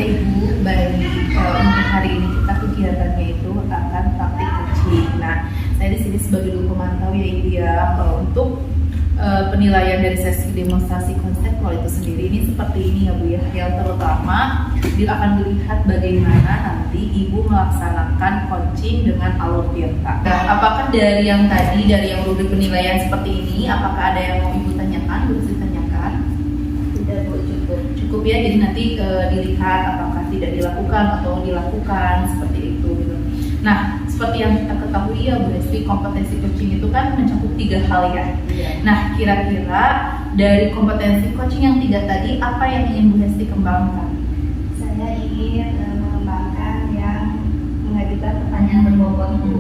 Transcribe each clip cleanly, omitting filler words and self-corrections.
Ya Ibu, baik untuk hari ini kita kegiatannya itu akan praktik coaching. Nah, saya di sini sebagai guru pemantau ya Ibu ya, untuk penilaian dari sesi demonstrasi konseptual itu sendiri ini seperti ini ya Bu ya. Yang terutama akan dilihat bagaimana nanti Ibu melaksanakan coaching dengan alur Tirta. Nah, apakah dari yang tadi, dari yang rubrik penilaian seperti ini, apakah ada yang mau Ibu tanyakan, Bu tanyakan? Tidak Bu, cukup ya. Jadi nanti dilihat apakah tidak dilakukan atau dilakukan seperti itu gitu. Nah, seperti yang kita ketahui ya Bu Hesti, kompetensi coaching itu kan mencakup 3 hal ya. Nah, kira-kira dari kompetensi coaching yang 3 tadi, apa yang ingin Bu Hesti kembangkan? Saya ingin mengembangkan yang mengajukan pertanyaan berbobot Bu.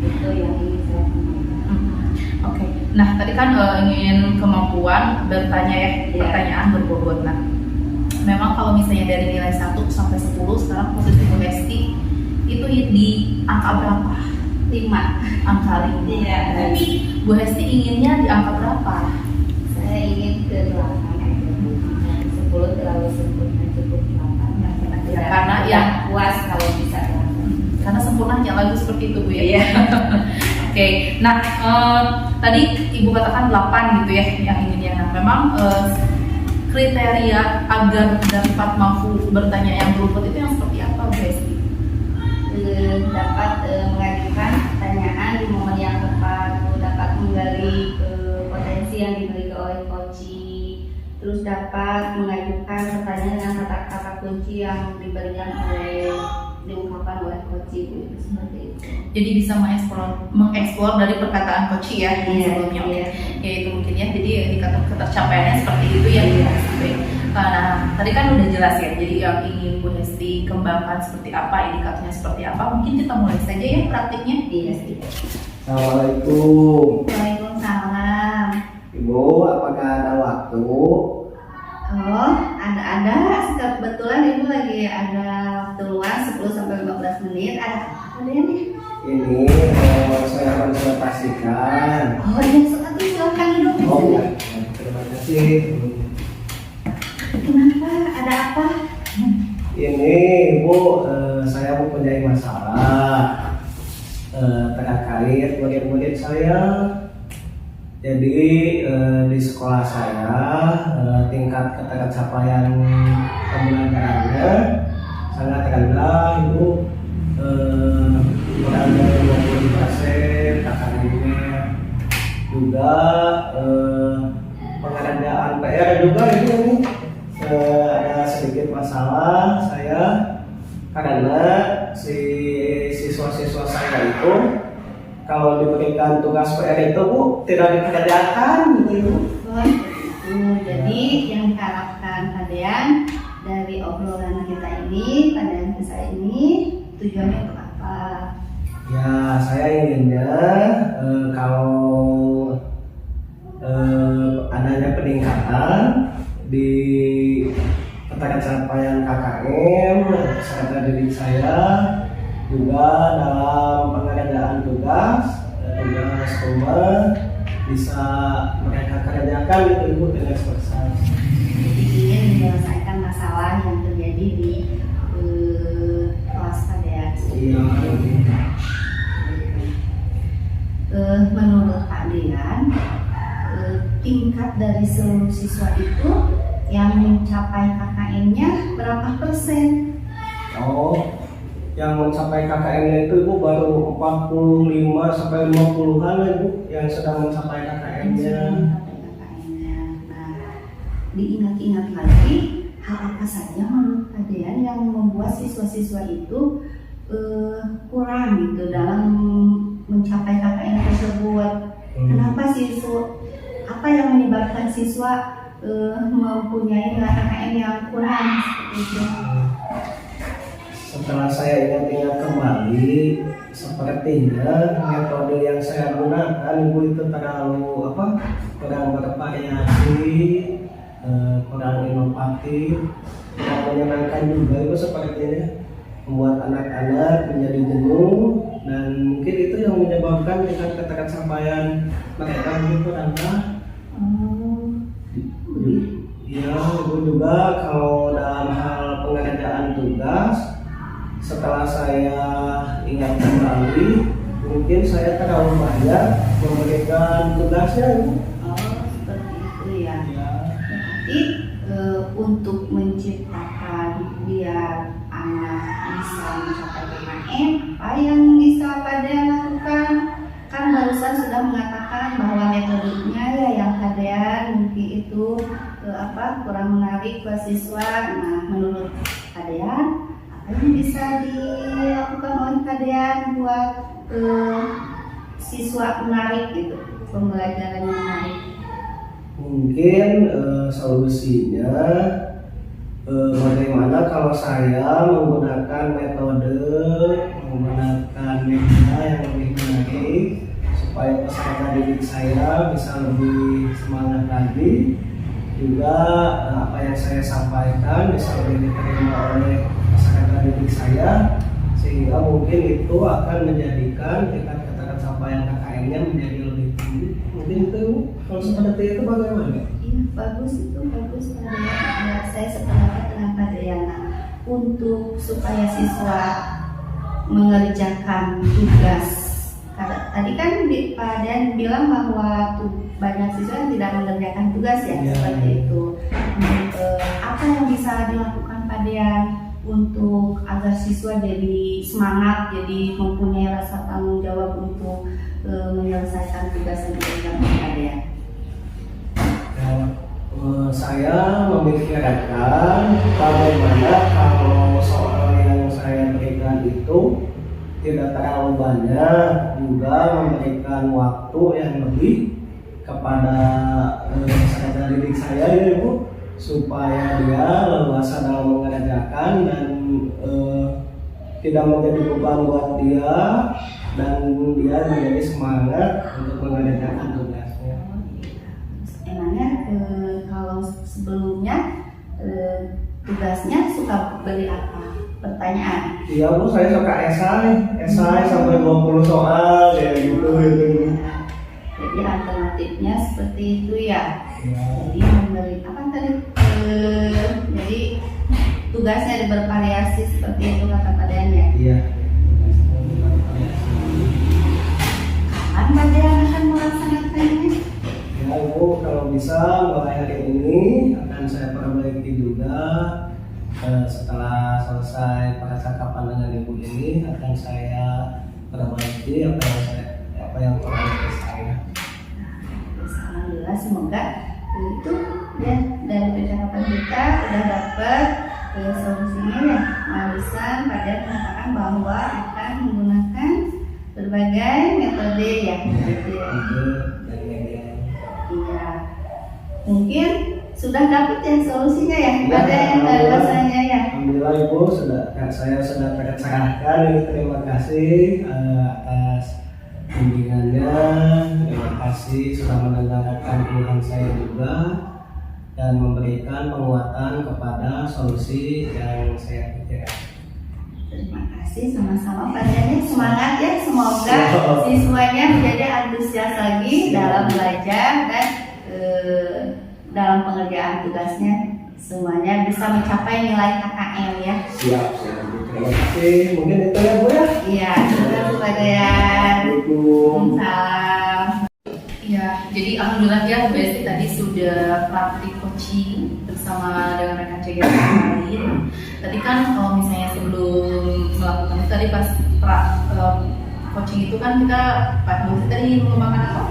Itu yang ingin saya kembangkan. Oke. Nah, tadi kan ingin kemampuan bertanya ya, pertanyaan berbobot. Nah, memang kalau misalnya dari nilai 1 sampai 10, sekarang posisi Bu Hesti itu di angka berapa? 5. Angka 5. Iya. Tapi Bu Hesti inginnya di angka berapa? Saya ingin ke 8 aja Bu. 10 terlalu sempurna, cukup 8. Ya, karena yang puas kalau bisa 8. Karena sempurna hanya lagu seperti itu Bu ya. Iya. Oke. Nah, tadi Ibu katakan 8 gitu ya yang inginnya. Nah, memang kriteria agar dapat mampu bertanya yang beruntut itu yang seperti apa Bu Hesti? Dapat mengajukan pertanyaan di momen yang tepat, dapat menggali potensi yang dimiliki oleh coaching, terus dapat mengajukan pertanyaan dengan kata-kata kunci yang diberikan diungkapkan oleh coaching, seperti itu. Jadi bisa mengeksplor dari perkataan coaching ya sebelumnya. Iya. Ya itu mungkin ya. Jadi indikator ketercapaiannya seperti itu ya. Nah, tadi kan udah jelas ya. Jadi yang ingin Bu Hesti kembangkan seperti apa, indikatornya seperti apa. Mungkin kita mulai saja ya praktiknya. Iya. Assalamualaikum. Waalaikumsalam. Ibu, apakah ada waktu? Oh, ada. Kebetulan Ibu lagi ada waktu luang 10 sampai 15 menit. Ada nih? Ini saya konsultasikan. Oh iya, silakan duduk. Oh ya, terima kasih. Kenapa? Ada apa? Ini Ibu, saya mempunyai masalah terkait murid-murid saya. Jadi di sekolah saya tingkat ketercapaian pembelajarannya sangat rendah Ibu, kurang dari 20%. KKN-nya juga pengerjaan PR juga Ibu. Ada sedikit masalah saya karena si siswa-siswa saya itu kalau diberikan tugas PR itu Bu tidak dikerjakan gitu Ibu. Jadi yang diharapkan kalian dari obrolan kita ini, pandangan kita ini, tujuannya untuk apa? Ya, saya inginnya kalau adanya peningkatan di pencapaian KKM serta didik saya juga dalam pengerjaan tugas rumah bisa mereka kerjakan gitu Ibu dengan selesai. Jadi ingin menyelesaikan masalah yang terjadi di kelas kalian. Iya. Menurut kalian tingkat dari seluruh siswa itu yang mencapai KKN-nya berapa persen? Oh, yang mencapai KKN-nya itu Ibu baru 45 sampai 50-an Ibu yang sedang mencapai KKN-nya. Nah, diingat-ingat lagi hal apa saja menurut kalian yang membuat siswa-siswa itu kurang gitu dalam mencapai KKN tersebut. Kenapa apa yang menyebabkan siswa mempunyai nilai KKN yang kurang seperti itu? Setelah saya ingat-ingat kembali, sepertinya metode yang saya gunakan Ibu itu terlalu kurang bervariasi, kurang inovatif, kurang menyenangkan juga Ibu, sepertinya membuat anak-anak menjadi jenuh, dan mungkin itu yang menyebabkan tingkat ketercapaian mereka begitu rendah. Ya, Ibu juga kalau dalam hal pengerjaan tugas. Setelah saya ingat kembali, mungkin saya terlalu banyak memberikan tugasnya, Ibu. Oh, seperti itu ya. Ya. Berarti untuk menciptakan biar anak bisa mencapai KKM, apa yang bisa pada lakukan? Kan barusan sudah mengatakan bahwa metodenya ya yang kadean mungkin itu kurang menarik buat siswa. Nah, menurut kadean apa yang bisa dilakukan oleh kadean buat siswa menarik gitu, pembelajaran yang menarik? Mungkin solusinya bagaimana kalau saya menggunakan menggunakan media yang lebih menarik supaya peserta didik saya bisa lebih semangat lagi, juga apa yang saya sampaikan bisa lebih diterima oleh peserta didik saya, sehingga mungkin itu akan menjadikan tingkat ketercapaian KKN-nya menjadi lebih tinggi. Mungkin itu, kalau seperti itu bagaimana? Iya, bagus itu, bagus kadean. Ya, saya sependapat dengan kadean. Untuk supaya siswa mengerjakan tugas, tadi kan Pak Dan bilang bahwa banyak siswa yang tidak mengerjakan tugas ya, seperti itu. Apa yang bisa dilakukan Pak Dan untuk agar siswa jadi semangat, jadi mempunyai rasa tanggung jawab untuk menyelesaikan tugas yang diberikan Pak Dan? Saya memikirkan bagaimana kalau soal yang saya berikan itu tidak terlalu banyak, juga memberikan waktu yang lebih kepada peserta didik saya ya Ibu, supaya dia leluasa dalam mengerjakan dan tidak menjadi beban buat dia, dan dia menjadi semangat untuk mengerjakan tugasnya. Emangnya kalau sebelumnya tugasnya suka beri apa? Pertanyaan. Iya Bu, saya suka esai sampai 20 soal ya gitu. Jadi alternatifnya seperti itu ya. Ya. Jadi memberi apa tadi? Jadi tugasnya bervariasi seperti itu kata Pak Dan ya. Iya. Kapan Pak Dan akan melaksanakannya? Ya Ibu, kalau bisa mulai hari ini akan saya perbaiki juga. Setelah selesai percakapan dengan Ibu ini akan saya perbaiki apa yang kurang dari saya. Alhamdulillah, semoga itu ya dari percakapan kita udah dapat solusinya ya. Barusan Pak Dan mengatakan bahwa akan menggunakan berbagai metode ya, gitu ya. Iya, mungkin sudah dapat ya solusinya ya, ada yang bahasanya ya. Alhamdulillah Ibu, saya sudah tercerahkan. Terima kasih atas bimbingannya. Terima kasih sudah mendengarkan keluhan saya juga dan memberikan penguatan kepada solusi yang saya pikirkan. Terima kasih, sama-sama Pak Dan. Semangat ya, semoga siswanya menjadi antusias lagi dalam belajar dan dalam pengerjaan tugasnya, semuanya bisa mencapai nilai KKM ya. Siap. Terima kasih. Mungkin itu ya Bu ya. Iya, terima kasih Pak Dan. Salam. Ya, jadi alhamdulillah ya Bu Esti tadi sudah praktik coaching bersama dengan rekan CGS yang lain. Tadi kan kalau misalnya sebelum melakukan itu tadi pas coaching itu kan kita Pak Bu Esti tadi mengembangkan apa?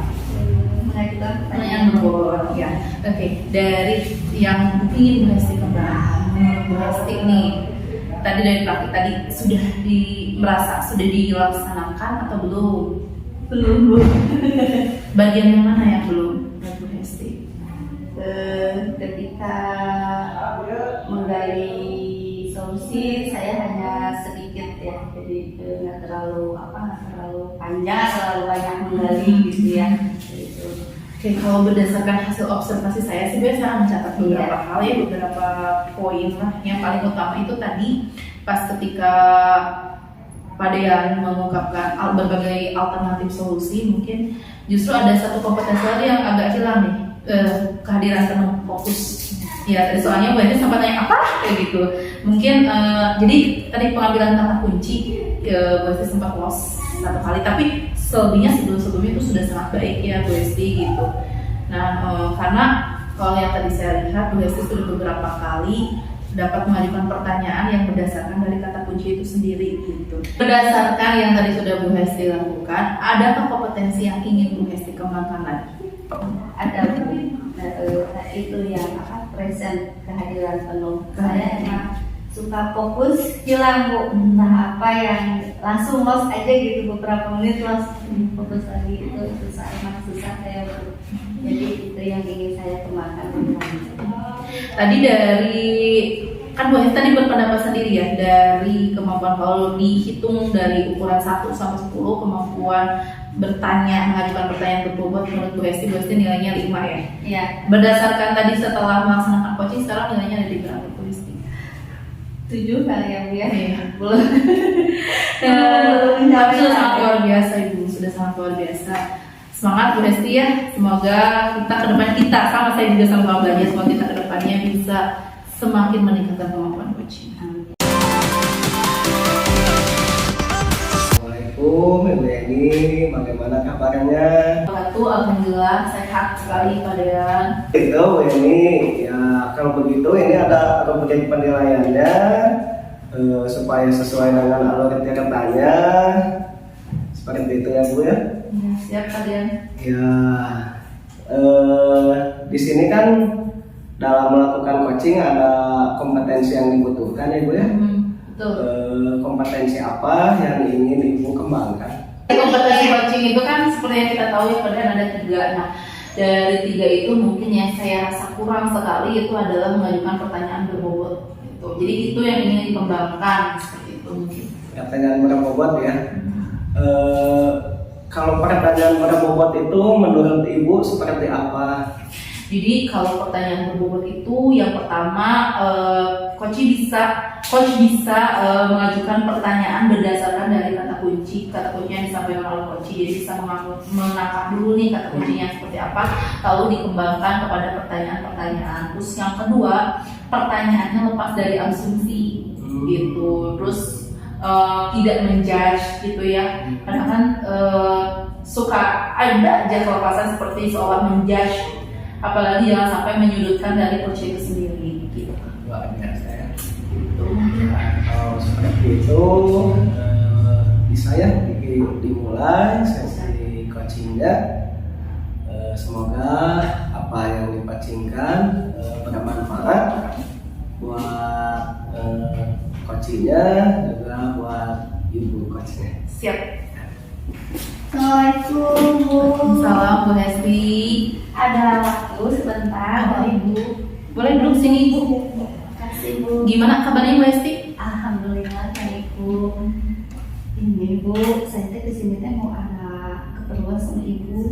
Mengajukan Pertanyaan berbobot ya. Oke, dari yang ingin Bu Esti kembangkan, Bu Esti nih tadi dari praktik tadi sudah dilaksanakan atau belum? Belum. Bagian yang mana yang belum, Bu Hesti? Ketika menggali solusi saya hanya sedikit ya, jadi nggak terlalu panjang, terlalu banyak menggali gitu ya. Gitu. Oke, kalau berdasarkan hasil observasi saya sih biasa mencatat beberapa hal ya, beberapa poin lah. Yang paling utama itu tadi pas ketika Pak Dean mengungkapkan berbagai alternatif solusi, mungkin justru ada satu kompetensi lagi yang agak hilang nih, kehadiran penuh fokus. Ya, tadi soalnya Bu Hesti sempat tanya apa kayak gitu. Mungkin jadi tadi pengambilan kata kunci Bu Hesti sempat lost satu kali, tapi selebihnya sebelumnya itu sudah sangat baik ya Bu Hesti gitu. Nah, karena kalau yang tadi saya lihat Bu Hesti sudah beberapa kali dapat mengajukan pertanyaan yang berdasarkan dari kata kunci itu sendiri gitu. Berdasarkan yang tadi sudah Bu Hesti lakukan, adakah kompetensi yang ingin Bu Hesti kembangkan lagi? Ada Bu, itu yang present, kehadiran penuh. Saya emang suka fokus hilang Bu, entah apa yang langsung lost aja gitu, beberapa menit lost, fokus lagi itu susah, emang susah saya Bu. Jadi itu yang ingin saya kembangkan. Tadi kan Bu Hesti tadi berpendapat sendiri ya, dari kemampuan kalau dihitung dari ukuran 1 sampai 10, kemampuan mengajukan pertanyaan berbobot menurut Bu Hesti nilainya 5 ya. Iya. Berdasarkan tadi setelah melaksanakan coaching, sekarang nilainya ada di berapa Bu Hesti? 7 kali ya Bu ya? Iya. Belum. Tapi sudah sangat luar biasa Ibu, sudah sangat luar biasa. Semangat Bu Hesti ya, semoga kita sama saya juga sama belajar, semoga kita kedepannya bisa semakin meningkatkan kemampuan coaching. Assalamualaikum Ibu Yeni, bagaimana kabarnya? Alhamdulillah sehat sekali Pak Dean. Itu Bu Yeni, ya kalau begitu ini ada menjadi penilaiannya supaya sesuai dengan alur tanya seperti itu ya Bu ya. Ya, siap Pak Dean. Ya, di sini kan dalam melakukan coaching ada kompetensi yang dibutuhkan ya Bu ya. Betul. Kompetensi apa yang ingin Ibu kembangkan? Kompetensi coaching itu kan seperti yang kita tahu ya Pak Dean ada 3. Nah, dari 3 itu mungkin yang saya rasa kurang sekali itu adalah mengajukan pertanyaan berbobot. Gitu. Jadi itu yang ingin dikembangkan seperti itu mungkin. Pertanyaan berbobot ya. Kalau pertanyaan berbobot itu menurut Ibu seperti apa? Jadi kalau pertanyaan berbobot itu yang pertama coach bisa mengajukan pertanyaan berdasarkan dari kata kunci yang disampaikan oleh coach. Jadi bisa menangkap dulu nih kata kuncinya seperti apa, lalu dikembangkan kepada pertanyaan-pertanyaan. Terus yang kedua, pertanyaannya lepas dari asumsi gitu. Terus tidak menjudge gitu ya. Karena kan suka ada aja kelepasan seperti seolah menjudge, apalagi jangan sampai menyudutkan dari coach itu sendiri gitu. Luar biasa ya. Kalau seperti itu bisa ya dimulai sesi coachingnya. Semoga apa yang dicoachingkan bermanfaat buat coachingnya juga buat Ibu coachnya. Siap. Assalamualaikum Bu. Salam Bu Hesti. Ada waktu sebentar Boleh, Ibu. Boleh duduk sini Ibu. Terima kasih Bu. Gimana kabarnya Bu Hesti? Alhamdulillah baik Bu. Ini Bu, saya kesini mau ada keperluan sama Ibu.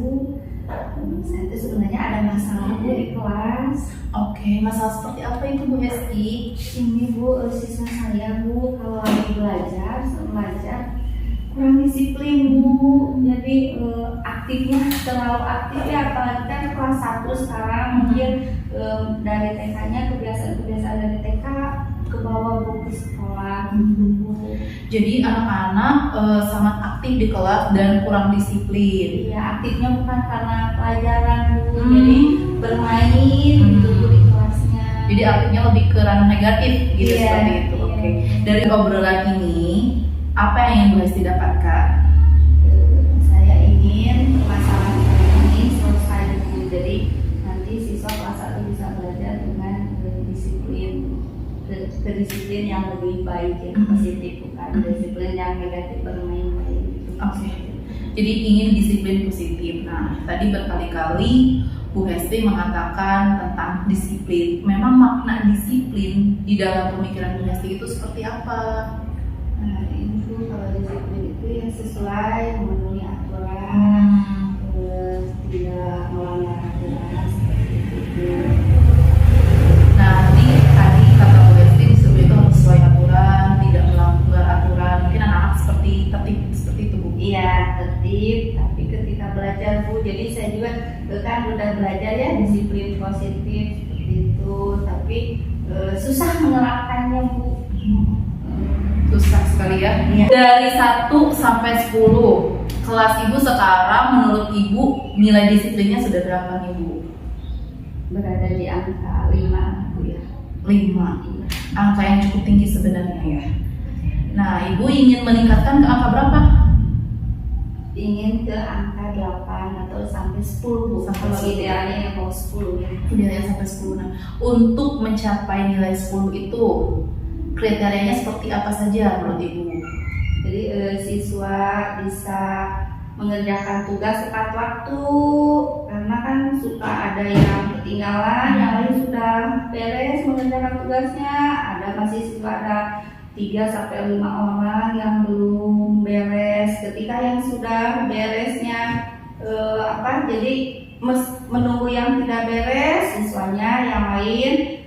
Saya sebenarnya ada masalah Bu di kelas. Oke, masalah seperti apa itu Bu Hesti? Ini Bu, siswa saya Bu kalau lagi belajar kurang disiplin Bu. Jadi aktifnya terlalu aktif ya, apalagi kan kelas 1 sekarang mungkin dari TK-nya kebiasaan dari TK ke bawah Bu ke sekolah Bu. Jadi anak-anak sangat aktif di kelas dan kurang disiplin. Iya, aktifnya bukan karena pelajaran Bu, jadi bermain gitu Bu di kelasnya. Jadi aktifnya lebih ke ranah negatif gitu. Iya, seperti itu. iya. Oke. Dari obrolan ini, apa yang ingin Bu Hesti dapatkan? Saya ingin masalah ini selesai Bu. Jadi nanti siswa kelas 1 bisa belajar dengan kedisiplin yang lebih baik ya, positif, bukan disiplin yang negatif bermain-main gitu. Oke. Jadi ingin disiplin positif. Nah, tadi berkali-kali Bu Hesti mengatakan tentang disiplin. Memang makna disiplin di dalam pemikiran Bu Hesti itu seperti apa? Nah, ini tuh kalau disiplin itu yang sesuai memenuhi aturan, tidak melanggar aturan seperti itu. Nah, tadi kata Bu Hesti disuruh itu harus sesuai aturan, tidak melanggar aturan. Mungkin anak-anak seperti tertib seperti itu Bu. Iya, tertib, tapi ketika belajar Bu, jadi saya juga kan udah belajar ya disiplin positif seperti itu, tapi ya. Iya. Dari 1 sampai 10, kelas ibu sekarang menurut ibu nilai disiplinnya sudah berapa nih bu? Berada di angka 5 Bu ya. 5, angka yang cukup tinggi sebenarnya ya. Nah, ibu ingin meningkatkan ke angka berapa? Ingin ke angka 8 atau sampai 10 Bu. Sampai Kalau 10. idealnya yang mau 10 ya. Idealnya sampai 10. Nah, untuk mencapai nilai 10 itu kriterianya seperti apa saja menurut ibu? Jadi siswa bisa mengerjakan tugas tepat waktu, karena kan suka ada yang ketinggalan, yang lain sudah beres mengerjakan tugasnya, masih siswa ada 3 sampai 5 orang yang belum beres. Ketika yang sudah beresnya jadi menunggu yang tidak beres, siswanya yang lain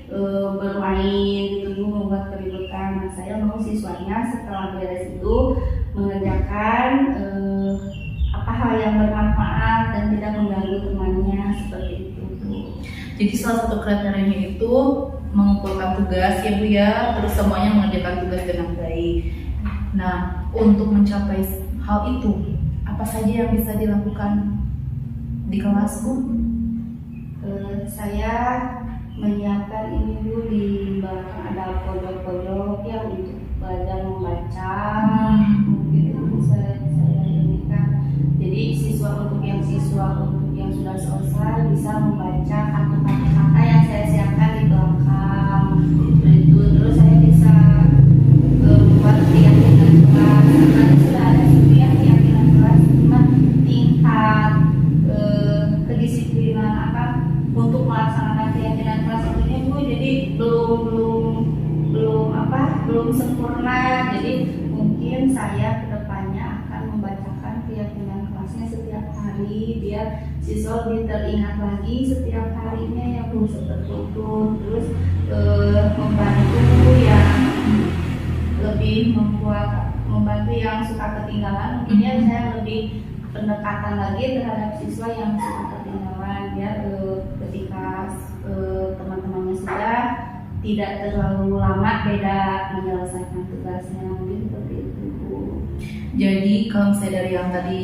bermain gitu, membuat keributan. Nah, saya mau siswanya setelah beres itu mengerjakan hal yang bermanfaat dan tidak mengganggu temannya, seperti itu. Jadi salah satu kriterianya itu mengumpulkan tugas ya bu ya, terus semuanya mengerjakan tugas dengan baik. Nah, untuk mencapai hal itu apa saja yang bisa dilakukan di kelas bu? Saya menyiapkan ini bu, di belakang ada pojok-pojok ya untuk belajar membaca. Mungkin itu bisa saya inikan. Jadi siswa untuk yang sudah selesai bisa membaca kata-kata yang saya siapkan di belakang. Itu terus saya bisa membuat keyakinan kelas. Karena sudah ada keyakinan kelas, cuma tingkat kedisiplinan untuk melaksanakan keyakinan kelas ini bu, jadi belum sempurna. Jadi mungkin saya kedepannya akan membacakan keyakinan kelasnya setiap hari biar siswa lebih teringat lagi setiap harinya ya bu, seperti itu. Terus membantu yang lebih membantu yang suka ketinggalan, mungkin ya saya lebih pendekatan lagi terhadap siswa yang suka ketinggalan biar ketika teman-temannya sudah tidak terlalu lama beda menyelesaikan tugasnya, mungkin seperti itu Bu. Jadi kalau misalnya dari yang tadi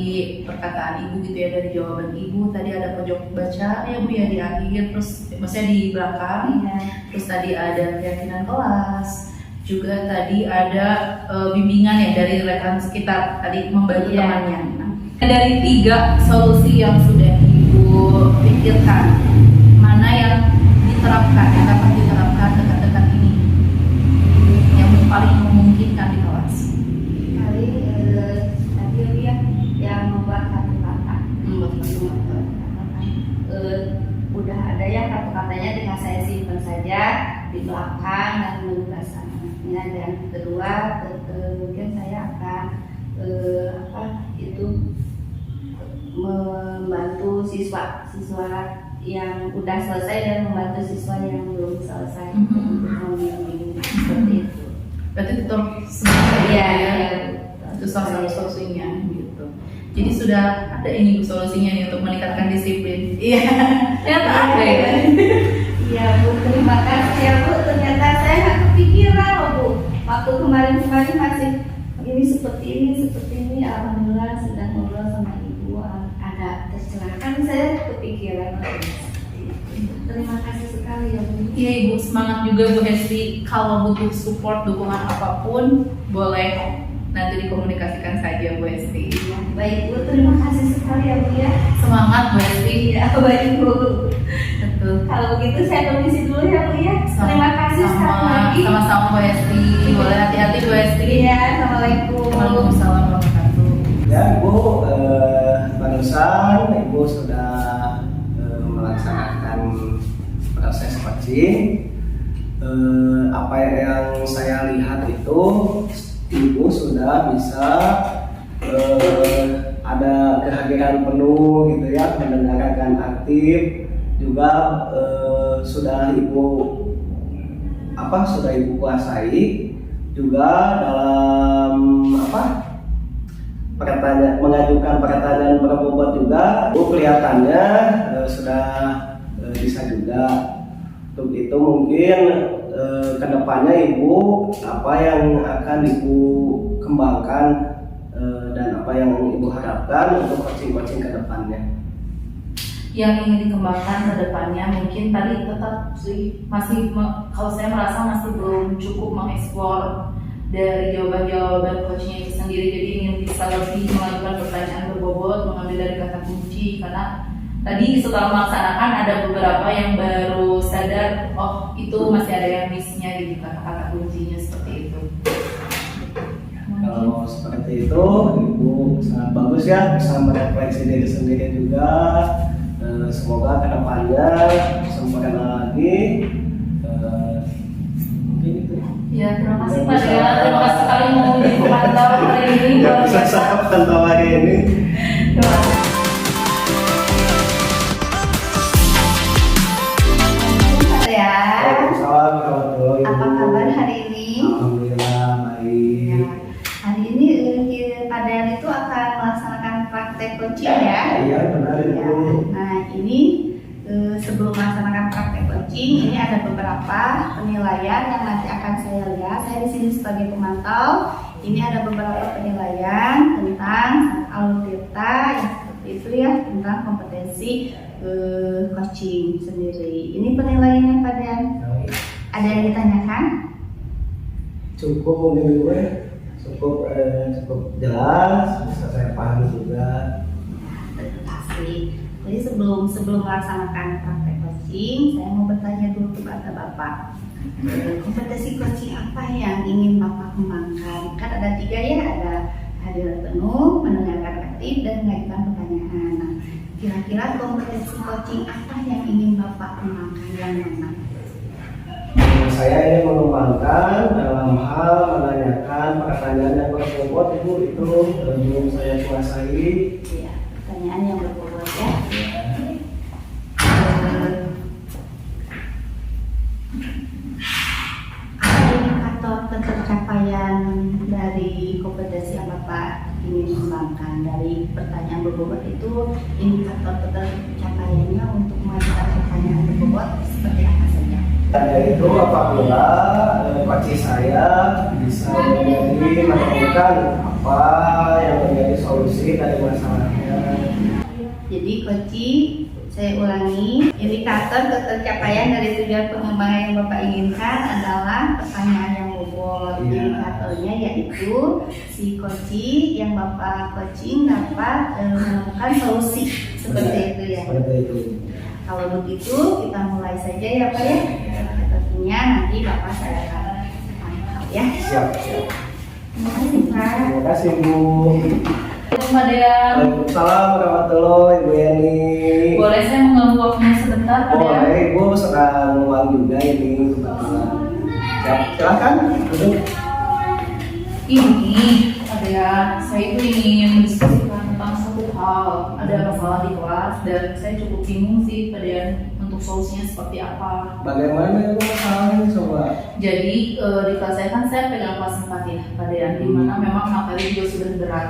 perkataan ibu gitu ya, dari jawaban ibu tadi ada pojok baca ya bu ya di akhir, terus maksudnya di belakang, terus tadi ada keyakinan kelas, juga tadi ada bimbingan ya dari rekan sekitar, tadi membantu temannya. Nah, dari 3 solusi yang sudah ibu pikirkan, mana yang diterapkan, yang dapat diterapkan dekat-dekat ini, yang paling memungkinkan di kelas? Paling tadi ya yang membuat kata-kata. Udah ada ya kata-katanya, tinggal saya simpan saja di belakang dan menugas anaknya. Dan kedua mungkin saya akan membantu siswa yang udah selesai dan membantu siswa yang belum selesai untuk membimbing, seperti itu. Berarti tutor sebenarnya Iya. Itu salah satu solusinya gitu. Jadi sudah ada ini bu solusinya nih untuk meningkatkan disiplin. Iya. Ternyata ada ya. Iya Bu, terima kasih ya Bu. Ternyata saya nggak kepikiran loh Bu. Waktu kemarin masih ini seperti ini. Alhamdulillah sudah ngobrol sama Ibu ada tercerahkan, saya kepikiran. Terima kasih sekali ya Bu. Iya ibu, semangat juga Bu Hesti. Kalau butuh support, dukungan apapun boleh nanti dikomunikasikan saja Bu Hesti. Baik Bu, terima kasih sekali ya Bu ya. Semangat Bu Hesti. Iya baik Bu. Betul. Kalau begitu saya permisi dulu ya Bu ya. Terima kasih sekali lagi. Sama-sama Bu Hesti. Boleh hati-hati Bu Hesti. Iya, assalamualaikum. Waalaikumsalam warahmatullahi wabarakatuh. Ya Ibu, barusan Ibu sudah melaksanakan proses coaching. Apa yang saya lihat itu Ibu sudah bisa ada kehadiran penuh gitu ya, mendengarkan aktif, juga sudah Ibu kuasai juga dalam mengajukan pertanyaan berbobot juga. Bu kelihatannya sudah bisa juga. Untuk itu mungkin kedepannya Ibu apa yang akan Ibu kembangkan dan apa yang Ibu harapkan untuk coaching-coaching kedepannya? Yang ingin dikembangkan ke depannya mungkin tadi tetap sih kalau saya merasa masih belum cukup mengeksplor dari jawaban-jawaban coachnya itu sendiri, jadi ingin bisa lebih melakukan pertanyaan berbobot, mengambil dari kata kunci, karena tadi setelah melaksanakan ada beberapa yang baru sadar, oh itu masih ada yang miss-nya di kata-kata kuncinya seperti itu. Kalau seperti itu, Ibu sangat bagus ya, bisa merefleksi diri sendiri juga. Semoga kedepannya sempurna lagi. Mungkin itu. Ya, terima kasih Pak Dea. Terima kasih sekali mau menjadi pemantau hari ini. Ya, bisa saya pantau hari ini. Terima kasih. Pak Dea, Waalaikumsalam warahmatullahi apa kabar hari ini? Alhamdulillah baik. Ya, hari ini Pak Dea itu akan melaksanakan praktek coaching ya? Iya benar Ya. Ibu. Nah ini sebelum melaksanakan praktek coaching, ini ada beberapa penilaian yang nanti akan saya lihat. Saya di sini sebagai pemantau. Ini ada beberapa penilaian tentang Alutita yang seperti itu ya, tentang kompetensi coaching sendiri. Ini penilaiannya Pak Dian. Ada yang ditanyakan? Cukup mungkin Ibu ya. Cukup jelas, bisa saya pahami juga. Terima kasih. Jadi sebelum melaksanakan praktek coaching, saya mau bertanya dulu kepada Bapak. Kompetensi coaching apa yang ingin Bapak kembangkan? Kan ada 3 ya, ada hadir penuh, mendengarkan aktif, dan mengajukan pertanyaan. Nah, kira-kira kompetensi coaching apa yang ingin Bapak kembangkan yang mana? Saya ingin mengembangkan dalam hal menanyakan pertanyaan yang berbobot Ibu, itu belum saya kuasai. Ya, pertanyaan yang berbobot ya. Apa indikator pencapaian dari kompetensi yang Bapak ingin kembangkan? Dari pertanyaan berbobot itu, indikator pencapaiannya untuk mengajukan pertanyaan berbobot seperti apa saja? Yaitu apabila coaching saya bisa menemukan apa yang menjadi solusi dari masalahnya. Jadi coaching, saya ulangi, indikator tercapaian dari tujuan pengembangan yang Bapak inginkan adalah pertanyaan yang bobot. Indikatornya yaitu si coaching yang Bapak coaching dapat menemukan solusi seperti itu ya. Seperti itu. Kalau begitu kita mulai saja ya Pak ya. Tentunya nanti Bapak saya akan pantau ya. Siap. Terima kasih Pak. Terima kasih Bu. Pak Dea. Waalaikumsalam warahmatullahi Ibu Yani. Boleh saya mengganggu waktunya sebentar Pak Dea? Boleh, Ibu sedang uang juga ini kebetulan. Siap, silakan duduk. Ini Pak Dea, saya itu ingin mendiskusikan tentang satu hal. Ada masalah di kelas dan saya cukup bingung sih Pak Dea untuk solusinya seperti apa. Bagaimana Ibu masalahnya coba? Jadi di kelas saya kan saya pegang kelas 4 ya Pak Dea, di mana memang materi juga sudah berat.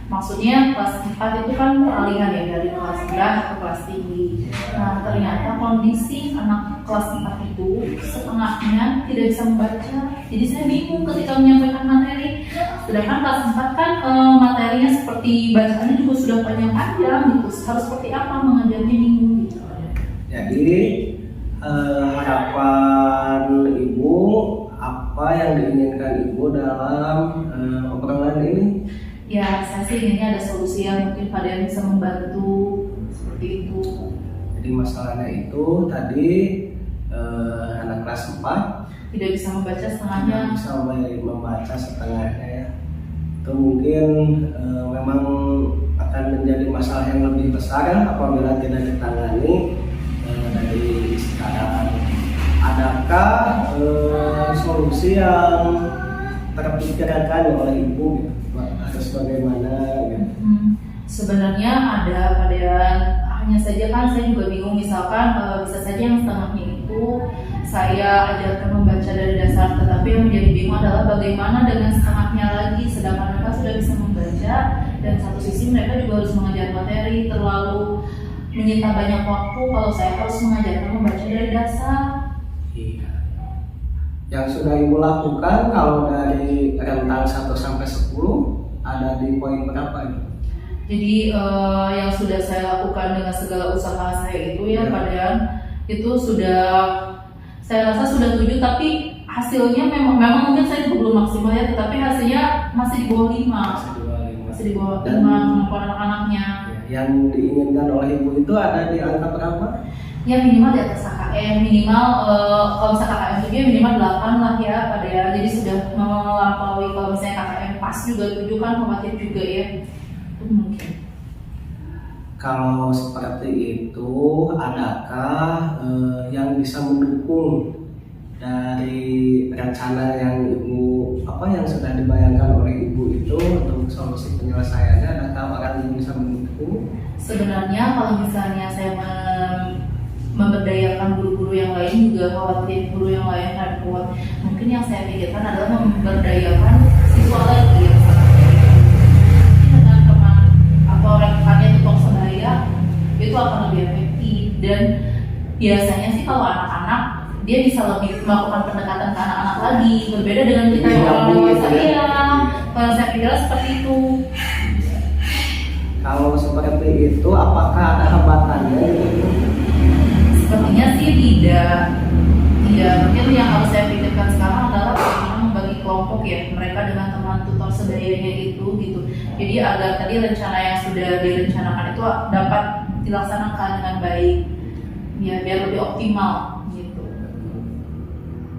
Maksudnya kelas 4 itu kan peralihan ya dari kelas rendah ke kelas tinggi. Nah ternyata kondisi anak kelas 4 itu setengahnya tidak bisa membaca. Jadi saya bingung ketika menyampaikan materi. Sedangkan kelas 4 kan materinya seperti bacaannya juga sudah panjang-panjang gitu. Harus seperti apa mengajarnya bingung gitu. Jadi harapan Ibu, apa yang diinginkan Ibu dalam obrolan ini? Ya, saya sih inginnya ada solusi yang mungkin Pak Dea bisa membantu seperti itu. Jadi masalahnya itu tadi anak kelas 4 Tidak bisa membaca setengahnya. tidak bisa membaca setengahnya ya. Itu mungkin memang akan menjadi masalah yang lebih besar ya, apabila tidak ditangani dari sekarang. Adakah solusi yang terpikirkan oleh Ibu gitu? Harus bagaimana gitu? Sebenarnya ada pada hanya saja kan saya juga bingung, misalkan bisa saja yang setengahnya itu saya ajarkan membaca dari dasar, tetapi yang menjadi bingung adalah bagaimana dengan setengahnya lagi, sedangkan mereka sudah bisa membaca dan satu sisi mereka juga harus mengajar materi, terlalu menyita banyak waktu kalau saya harus mengajarkan membaca dari dasar. Iya. Yang sudah Ibu lakukan kalau dari rentang 1 sampai 10 ada di poin berapa itu? Jadi yang sudah saya lakukan dengan segala usaha saya itu ya, padahal itu sudah saya rasa sudah 7, tapi hasilnya memang mungkin saya juga belum maksimal ya, tetapi hasilnya masih di bawah 5. Masih di bawah 5 kemampuan anak-anaknya. Yang diinginkan oleh Ibu itu ada di angka berapa? Ya minimal di atas KKM, minimal kalau misalnya KKM 7 ya minimal 8 lah ya pada ya. Jadi sudah melampaui, kalau misalnya KKM pas juga 7 kan khawatir juga ya. Itu mungkin. Kalau seperti itu, adakah yang bisa mendukung dari rencana yang yang sudah dibayangkan oleh Ibu itu untuk solusi penyelesaiannya? Adakah orang yang bisa mendukung? Sebenarnya kalau misalnya saya memberdayakan guru-guru yang lain juga khawatir guru yang lain kan kuat. Mungkin yang saya pikirkan adalah memberdayakan siswa lagi yang dengan teman atau rekannya tukang sebaya itu akan lebih efektif. Dan biasanya sih kalau anak-anak dia bisa lebih melakukan pendekatan ke anak-anak lagi, berbeda dengan kita yang orang dewasa. Iya, kalau saya pikir seperti itu. Kalau seperti itu, apakah ada hambatannya? Sepertinya sih tidak. Iya, mungkin yang harus saya pikirkan sekarang adalah bagaimana membagi kelompok ya mereka dengan teman tutor sebayanya itu gitu. Jadi agar tadi rencana yang sudah direncanakan itu dapat dilaksanakan dengan baik, ya biar lebih optimal gitu.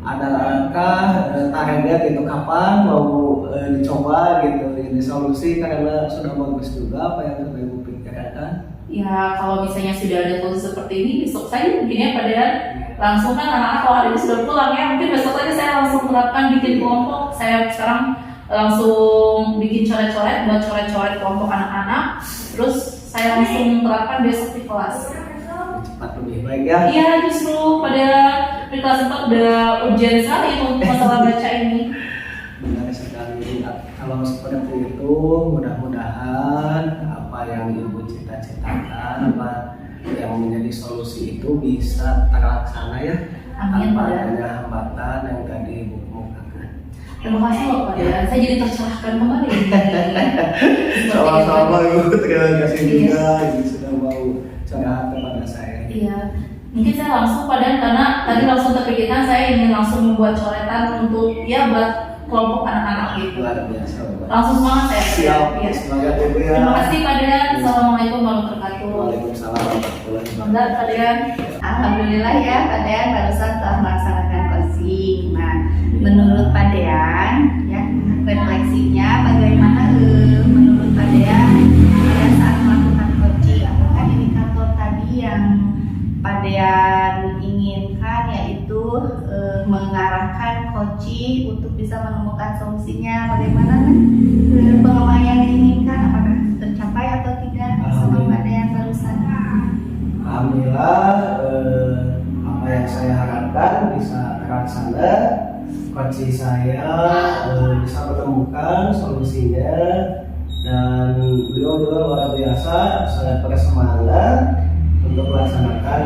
Adakah target itu kapan mau dicoba gitu ini solusi, karena sudah bagus juga apa yang sudah Ibu pikirkan? Ya kalau misalnya sudah ada solusi seperti ini, besok saya begini pada langsung kan anak-anak kalau hari ini sudah pulang ya, mungkin besok aja saya langsung terapkan bikin kelompok. Saya sekarang langsung bikin coret-coret, buat coret-coret kelompok anak-anak, terus saya langsung terapkan besok di kelas. Cepat lebih baik ya? Iya, justru pada di kelas 4 udah urgent sekali untuk masalah baca ini. Benar sekali. Kalau seperti itu, mudah-mudahan apa yang Ibu cita-citakan, apa yang menjadi solusi itu bisa terlaksana ya. Amin, tanpa Pak. adanya hambatan yang tadi Ibu kemukakan. Terima kasih loh Pak ya. Saya jadi tercerahkan kembali. Sama-sama Ibu, terima kasih Iya. juga Ibu sudah mau curhat kepada saya. Iya, mungkin saya langsung padahal karena tadi langsung terpikirkan saya ingin langsung membuat coretan untuk ya buat kelompok anak-anak gitu. Luar biasa Bapak. Langsung semangat saya. Siap, Ya. semangat Ibu ya. Terima kasih Pak Dean. Assalamualaikum warahmatullahi wabarakatuh. Waalaikumsalam warahmatullahi Semoga Pak Dean. Alhamdulillah ya Pak Dean barusan telah melaksanakan coaching. Nah, menurut Pak Dean ya refleksinya bagaimana menurut Pak Dean pada saat melakukan coaching, apakah indikator tadi yang Pak Dean inginkan yaitu mengarahkan coaching untuk bisa menemukan solusinya, bagaimana pengembangan yang diinginkan, apakah tercapai atau tidak sama Pak Dean barusan? Alhamdulillah, apa yang saya harapkan bisa terlaksana. Coaching saya bisa menemukan solusinya, dan beliau juga luar biasa sangat bersemangat untuk melaksanakan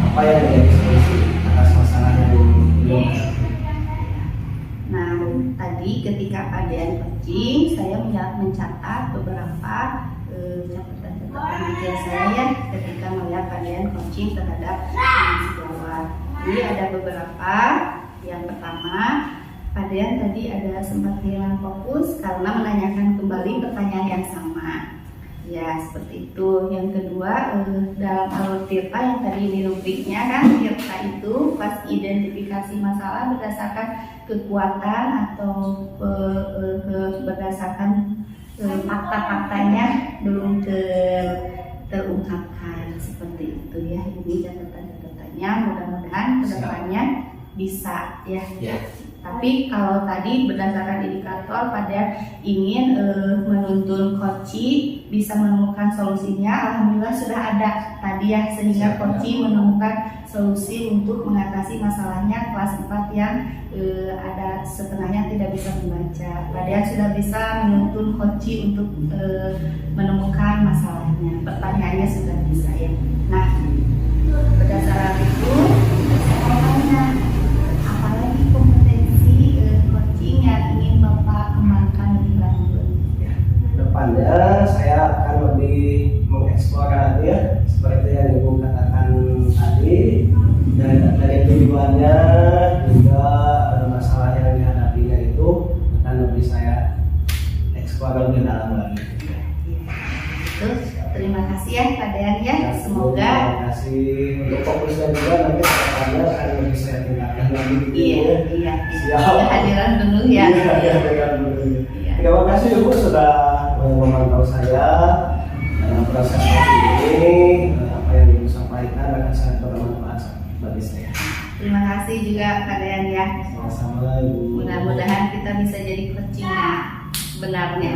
apa yang menjadi solusi atas masalah yang beliau hadapi. Nah, tadi ketika Pak Dean coaching, saya mencatat beberapa catatan-catatan kecil saya ya ketika melihat Pak Dean coaching terhadap siswa. Jadi ada beberapa. Yang pertama, Pak Dean tadi ada sempat kehilangan fokus karena menanyakan kembali pertanyaan yang sama. Ya, seperti itu. Yang kedua, dalam alur Tirta yang tadi di rubriknya kan, Tirta itu pas identifikasi masalah berdasarkan kekuatan atau berdasarkan fakta-faktanya belum terungkapkan, seperti itu ya. Ini catatan-catatannya, mudah-mudahan kedepannya bisa ya. Tapi kalau tadi berdasarkan indikator pada ingin menuntun coaching bisa menemukan solusinya, alhamdulillah sudah ada tadi ya, sehingga coaching menemukan solusi untuk mengatasi masalahnya kelas 4 yang ada setengahnya tidak bisa membaca. Padahal sudah bisa menuntun coaching untuk menemukan masalahnya, pertanyaannya sudah bisa ya. Nah, berdasarkan itu saya mau tanya, apalagi kompetensi lebih mengeksplor ya seperti yang Ibu katakan tadi, dan dari tujuannya juga masalah yang dihadapinya itu akan lebih saya eksplor lebih dalam lagi. Terus terima kasih ya Pak Dean ya. Semoga terima kasih untuk fokusnya juga nanti kedepannya akan lebih saya tingkatkan lagi. iya Siap. kehadiran penuh ya. Iya, penuh. Iya. Terima kasih Ibu sudah memantau saya dalam proses ini. Apa yang Ibu sampaikan akan sangat bermanfaat bagi saya. Terima kasih juga Pak Dean ya. Sama-sama Ibu. Mudah-mudahan kita bisa jadi coaching benarnya.